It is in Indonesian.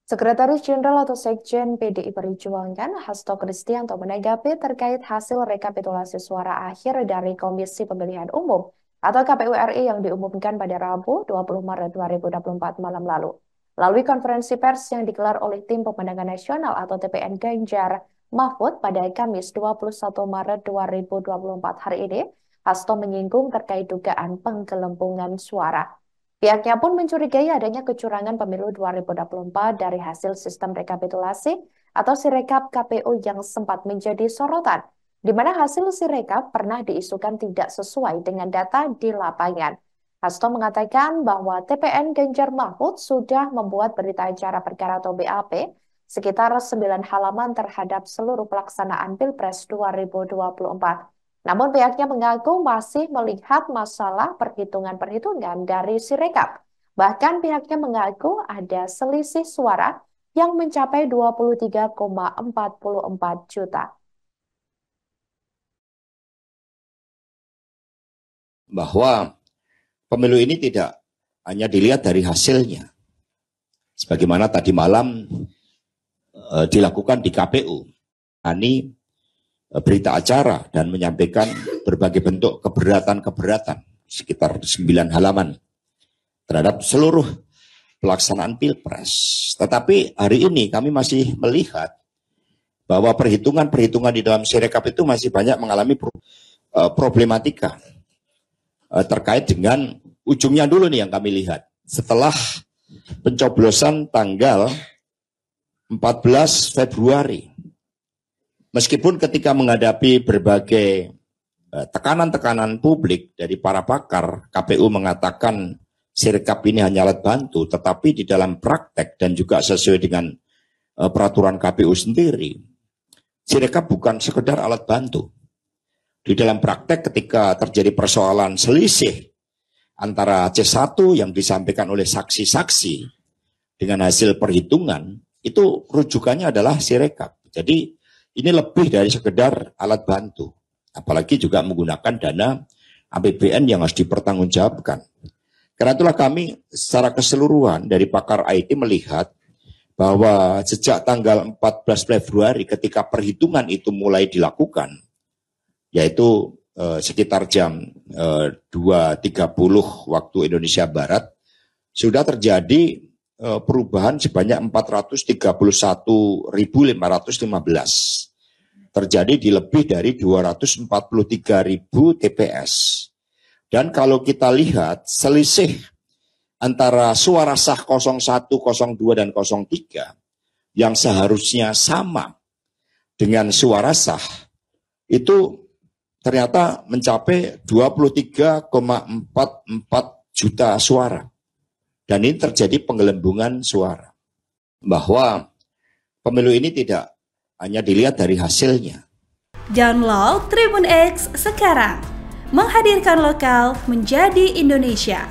Sekretaris Jenderal atau Sekjen PDI Perjuangan, Hasto Kristianto menanggapi terkait hasil rekapitulasi suara akhir dari Komisi Pemilihan Umum atau KPU RI yang diumumkan pada Rabu 20 Maret 2024 malam lalu. Melalui konferensi pers yang digelar oleh Tim Pemenangan Nasional atau TPN Ganjar Mahfud pada Kamis 21 Maret 2024 hari ini, Hasto menyinggung terkait dugaan penggelembungan suara. Pihaknya pun mencurigai adanya kecurangan pemilu 2024 dari hasil sistem rekapitulasi atau Sirekap KPU yang sempat menjadi sorotan, di mana hasil Sirekap pernah diisukan tidak sesuai dengan data di lapangan. Hasto mengatakan bahwa TPN Ganjar Mahfud sudah membuat berita acara perkara atau BAP sekitar 9 halaman terhadap seluruh pelaksanaan Pilpres 2024. Namun pihaknya mengaku masih melihat masalah perhitungan-perhitungan dari Sirekap. Bahkan pihaknya mengaku ada selisih suara yang mencapai 23,44 juta. Bahwa pemilu ini tidak hanya dilihat dari hasilnya. Sebagaimana tadi malam dilakukan di KPU. Ini berita acara dan menyampaikan berbagai bentuk keberatan-keberatan sekitar 9 halaman terhadap seluruh pelaksanaan Pilpres. Tetapi hari ini kami masih melihat bahwa perhitungan-perhitungan di dalam Sirekap itu masih banyak mengalami problematika terkait dengan ujungnya dulu nih yang kami lihat. Setelah pencoblosan tanggal 14 Februari, meskipun ketika menghadapi berbagai tekanan-tekanan publik dari para pakar, KPU mengatakan Sirekap ini hanya alat bantu, tetapi di dalam praktek dan juga sesuai dengan peraturan KPU sendiri, Sirekap bukan sekedar alat bantu. Di dalam praktek ketika terjadi persoalan selisih antara C1 yang disampaikan oleh saksi-saksi dengan hasil perhitungan, itu rujukannya adalah Sirekap. Jadi ini lebih dari sekedar alat bantu. Apalagi juga menggunakan dana APBN yang harus dipertanggungjawabkan. Karena itulah kami secara keseluruhan dari pakar IT melihat bahwa sejak tanggal 14 Februari ketika perhitungan itu mulai dilakukan, yaitu sekitar jam 2.30 waktu Indonesia Barat, sudah terjadi perubahan sebanyak 431.515. Terjadi di lebih dari 243.000 TPS. Dan kalau kita lihat selisih antara suara sah 01, 02, dan 03 yang seharusnya sama dengan suara sah, itu ternyata mencapai 23,44 juta suara. Dan ini terjadi penggelembungan suara. Bahwa pemilu ini tidak hanya dilihat dari hasilnya. Download Tribun X sekarang. Menghadirkan lokal menjadi Indonesia.